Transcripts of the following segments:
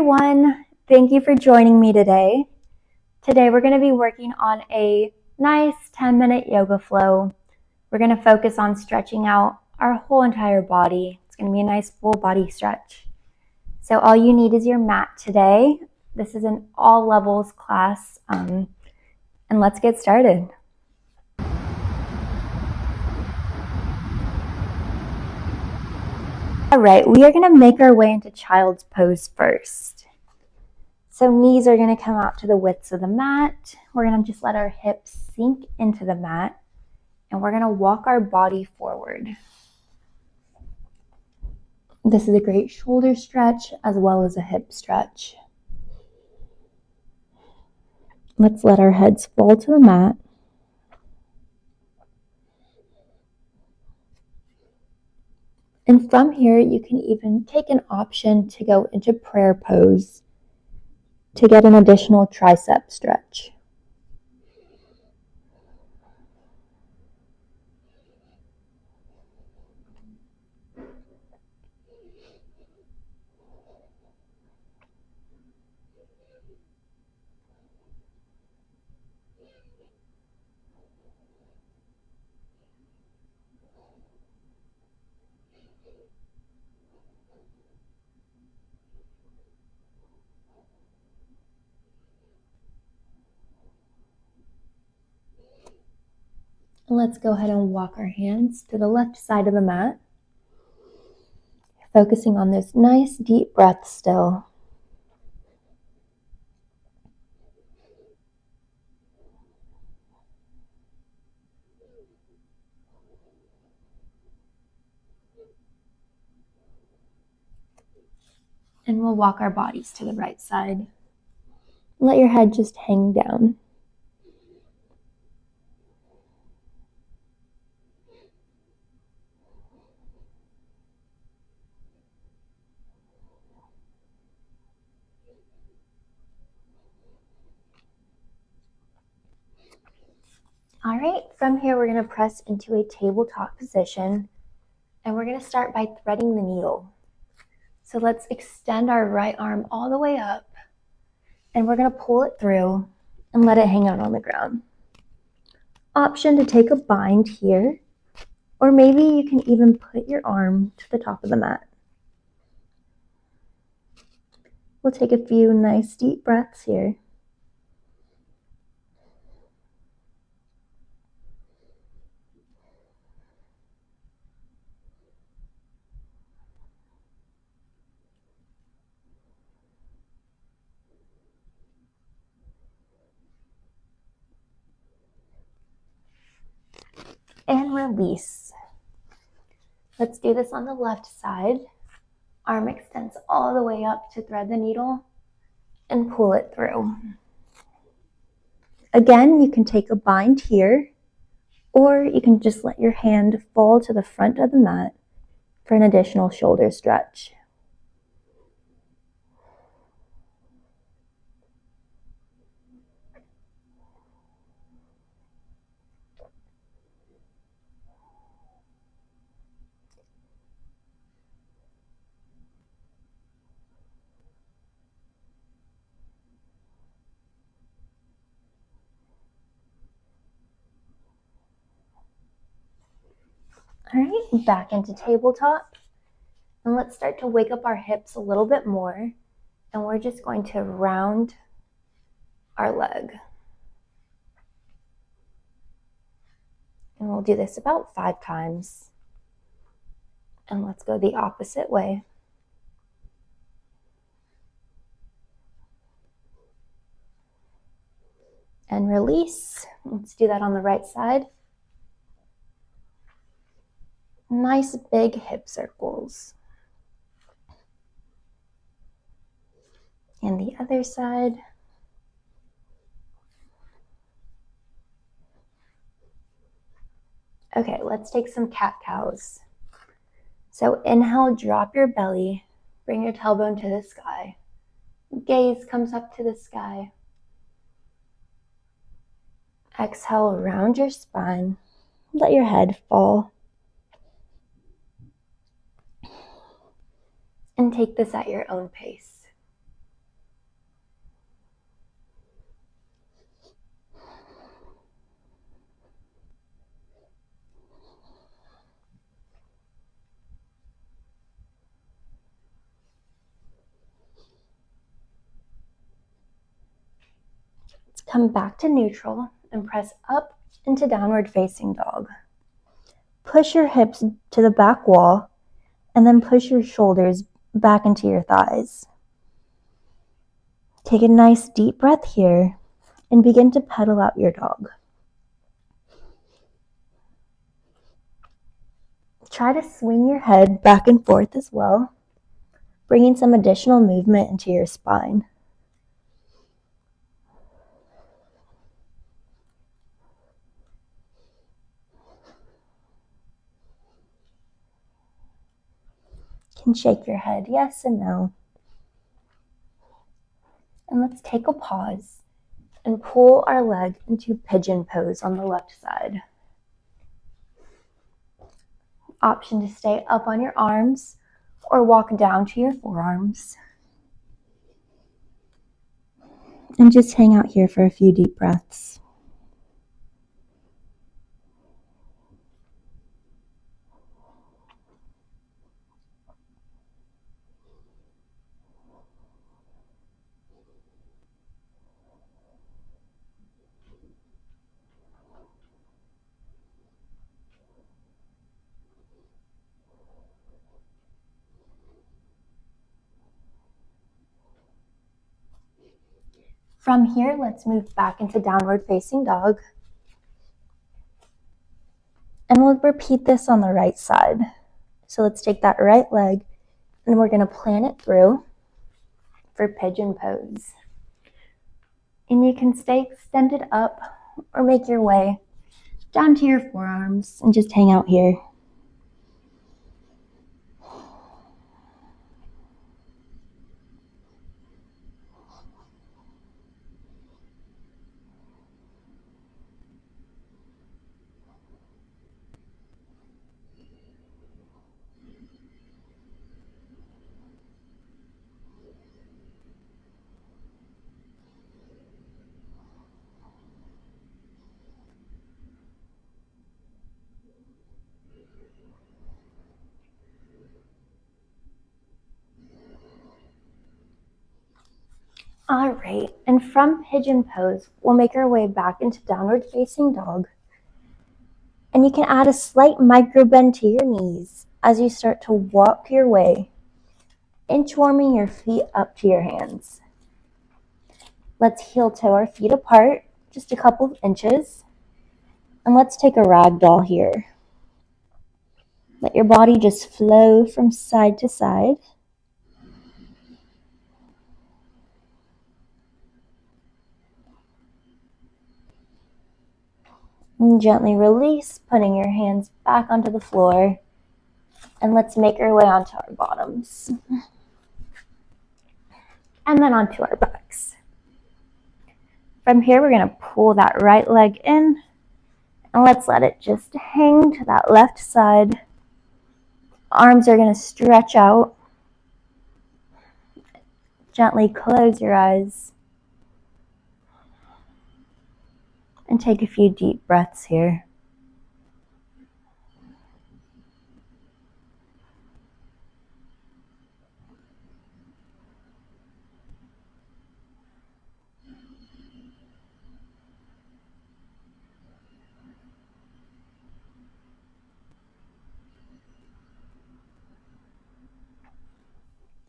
everyone. Thank you for joining me today. Today we're going to be working on a nice 10-minute yoga flow. We're going to focus on stretching out our whole entire body. It's going to be a nice full body stretch. So all you need is your mat today. This is an all levels class, and let's get started. All right, we are going to make our way into child's pose first. So knees are going to come out to the widths of the mat. We're going to just let our hips sink into the mat, and we're going to walk our body forward. This is a great shoulder stretch as well as a hip stretch. Let's let our heads fall to the mat. And from here, you can even take an option to go into prayer pose to get an additional tricep stretch. Let's go ahead and walk our hands to the left side of the mat, focusing on this nice deep breath still. And we'll walk our bodies to the right side. Let your head just hang down. All right, from here we're going to press into a tabletop position, and we're going to start by threading the needle. So let's extend our right arm all the way up, and we're going to pull it through and let it hang out on the ground. Option to take a bind here, or maybe you can even put your arm to the top of the mat. We'll take a few nice deep breaths here. And release. Let's do this on the left side. Arm extends all the way up to thread the needle and pull it through. Again, you can take a bind here, or you can just let your hand fall to the front of the mat for an additional shoulder stretch. All right, back into tabletop. And let's start to wake up our hips a little bit more. And we're just going to round our leg. And we'll do this about 5 times. And let's go the opposite way. And release. Let's do that on the right side. Nice big hip circles. And the other side. Okay, let's take some cat-cows. So inhale, drop your belly, bring your tailbone to the sky. Gaze comes up to the sky. Exhale, round your spine. Let your head fall. And take this at your own pace. Come back to neutral and press up into downward facing dog. Push your hips to the back wall and then push your shoulders back into your thighs. Take a nice deep breath here and begin to pedal out your dog. Try to swing your head back and forth as well, bringing some additional movement into your spine. You can shake your head yes and no. And let's take a pause and pull our leg into pigeon pose on the left side. Option to stay up on your arms or walk down to your forearms. And just hang out here for a few deep breaths. From here, let's move back into downward facing dog. And we'll repeat this on the right side. So let's take that right leg and we're going to plant it through for pigeon pose. And you can stay extended up or make your way down to your forearms and just hang out here. All right, and from pigeon pose, we'll make our way back into downward facing dog. And you can add a slight micro bend to your knees as you start to walk your way, inchworming your feet up to your hands. Let's heel toe our feet apart, just a couple of inches. And let's take a ragdoll here. Let your body just flow from side to side. And gently release, putting your hands back onto the floor. And let's make our way onto our bottoms. And then onto our backs. From here, we're going to pull that right leg in. And let's let it just hang to that left side. Arms are going to stretch out. Gently close your eyes. And take a few deep breaths here.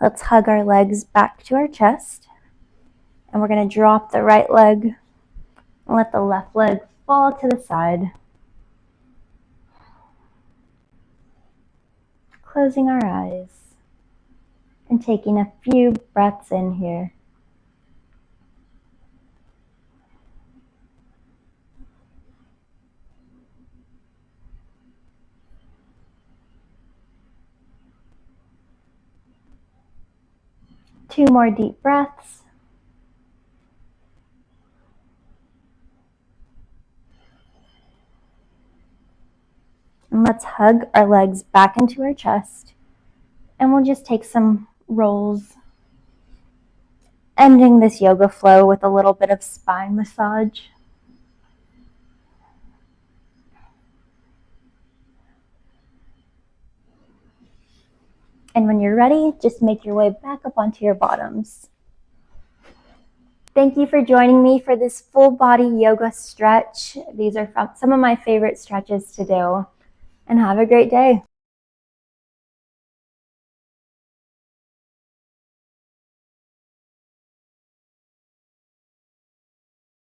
Let's hug our legs back to our chest. And we're going to drop the right leg and let the left leg fall to the side. Closing our eyes and taking a few breaths in here. Two more deep breaths. And let's hug our legs back into our chest. And we'll just take some rolls, ending this yoga flow with a little bit of spine massage. And when you're ready, just make your way back up onto your bottoms. Thank you for joining me for this full body yoga stretch. These are some of my favorite stretches to do, and have a great day.